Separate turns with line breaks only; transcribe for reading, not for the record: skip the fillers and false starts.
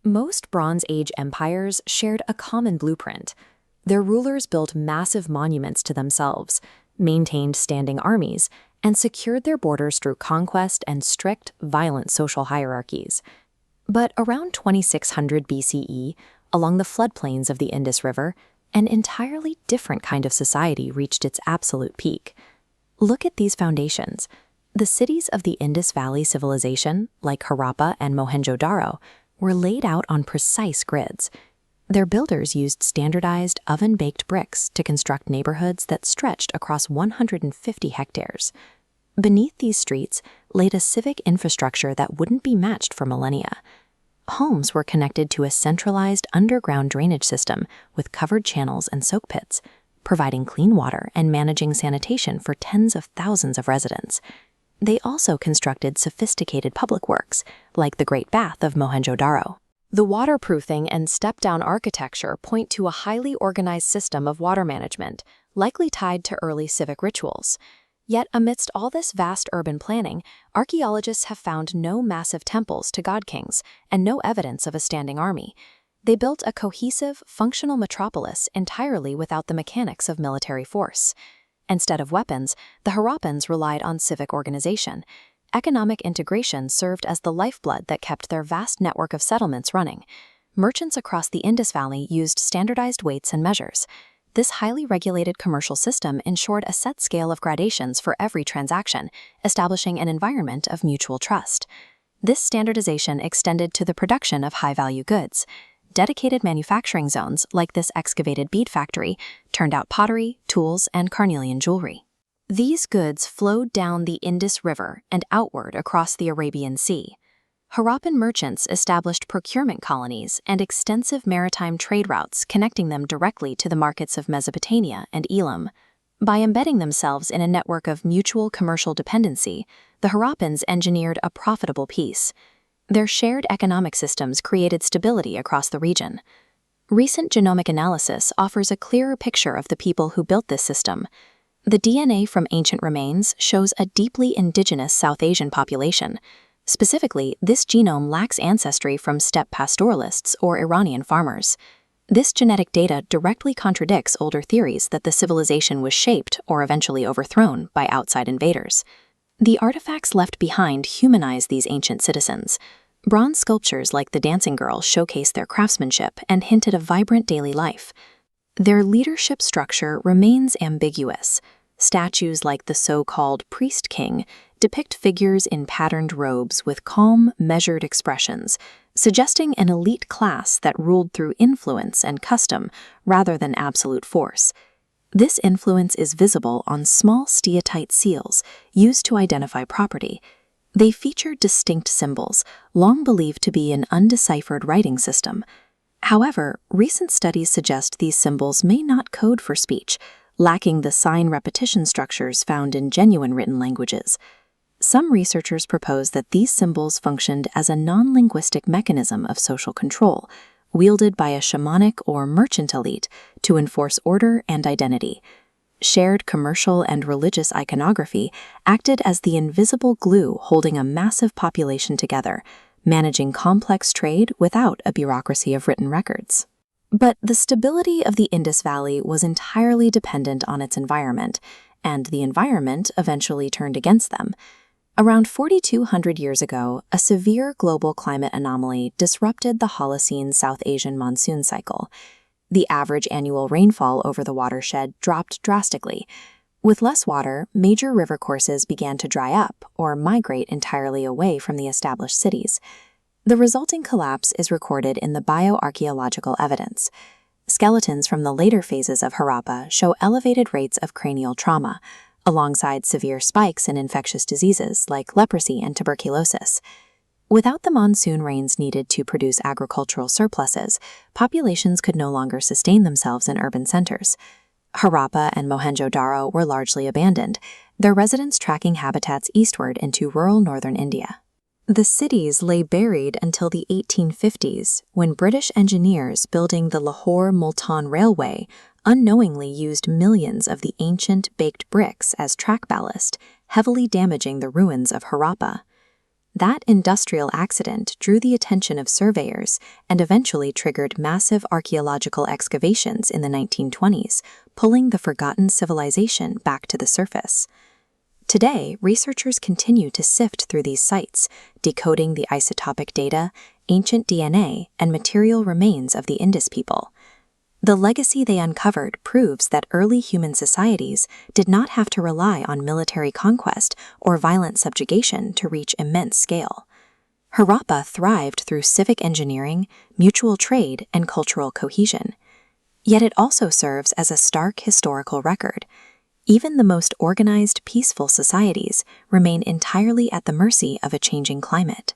Most Bronze Age empires shared a common blueprint. Their rulers built massive monuments to themselves, maintained standing armies, and secured their borders through conquest and strict, violent social hierarchies. But around 2600 BCE, along the floodplains of the Indus River, an entirely different kind of society reached its absolute peak. Look at these foundations. The cities of the Indus Valley civilization, like Harappa and Mohenjo-daro, were laid out on precise grids. Their builders used standardized oven-baked bricks to construct neighborhoods that stretched across 150 hectares. Beneath these streets laid a civic infrastructure that wouldn't be matched for millennia. Homes were connected to a centralized underground drainage system with covered channels and soak pits, providing clean water and managing sanitation for tens of thousands of residents. They also constructed sophisticated public works, like the Great Bath of Mohenjo-daro. The waterproofing and step-down architecture point to a highly organized system of water management, likely tied to early civic rituals. Yet amidst all this vast urban planning, archaeologists have found no massive temples to god-kings and no evidence of a standing army. They built a cohesive, functional metropolis entirely without the mechanics of military force. Instead of weapons, the Harappans relied on civic organization. Economic integration served as the lifeblood that kept their vast network of settlements running. Merchants across the Indus Valley used standardized weights and measures. This highly regulated commercial system ensured a set scale of gradations for every transaction, establishing an environment of mutual trust. This standardization extended to the production of high-value goods. Dedicated manufacturing zones, like this excavated bead factory, turned out pottery, tools, and carnelian jewelry. These goods flowed down the Indus River and outward across the Arabian Sea. Harappan merchants established procurement colonies and extensive maritime trade routes connecting them directly to the markets of Mesopotamia and Elam. By embedding themselves in a network of mutual commercial dependency, the Harappans engineered a profitable peace. Their shared economic systems created stability across the region. Recent genomic analysis offers a clearer picture of the people who built this system. The DNA from ancient remains shows a deeply indigenous South Asian population. Specifically, this genome lacks ancestry from steppe pastoralists or Iranian farmers. This genetic data directly contradicts older theories that the civilization was shaped or eventually overthrown by outside invaders. The artifacts left behind humanize these ancient citizens. Bronze sculptures like the Dancing Girl showcase their craftsmanship and hint at a vibrant daily life. Their leadership structure remains ambiguous. Statues like the so-called Priest King depict figures in patterned robes with calm, measured expressions, suggesting an elite class that ruled through influence and custom rather than absolute force. This influence is visible on small steatite seals used to identify property. They feature distinct symbols, long believed to be an undeciphered writing system. However, recent studies suggest these symbols may not code for speech, lacking the sign repetition structures found in genuine written languages. Some researchers propose that these symbols functioned as a non-linguistic mechanism of social control, wielded by a shamanic or merchant elite to enforce order and identity. Shared commercial and religious iconography acted as the invisible glue holding a massive population together, managing complex trade without a bureaucracy of written records. But the stability of the Indus Valley was entirely dependent on its environment, and the environment eventually turned against them. Around 4,200 years ago, a severe global climate anomaly disrupted the Holocene South Asian monsoon cycle. The average annual rainfall over the watershed dropped drastically. With less water, major river courses began to dry up or migrate entirely away from the established cities. The resulting collapse is recorded in the bioarchaeological evidence. Skeletons from the later phases of Harappa show elevated rates of cranial trauma, alongside severe spikes in infectious diseases like leprosy and tuberculosis. Without the monsoon rains needed to produce agricultural surpluses, populations could no longer sustain themselves in urban centers. Harappa and Mohenjo-daro were largely abandoned, their residents tracking habitats eastward into rural northern India. The cities lay buried until the 1850s, when British engineers building the Lahore-Multan Railway unknowingly used millions of the ancient baked bricks as track ballast, heavily damaging the ruins of Harappa. That industrial accident drew the attention of surveyors and eventually triggered massive archaeological excavations in the 1920s, pulling the forgotten civilization back to the surface. Today, researchers continue to sift through these sites, decoding the isotopic data, ancient DNA, and material remains of the Indus people. The legacy they uncovered proves that early human societies did not have to rely on military conquest or violent subjugation to reach immense scale. Harappa thrived through civic engineering, mutual trade, and cultural cohesion. Yet it also serves as a stark historical record. Even the most organized, peaceful societies remain entirely at the mercy of a changing climate.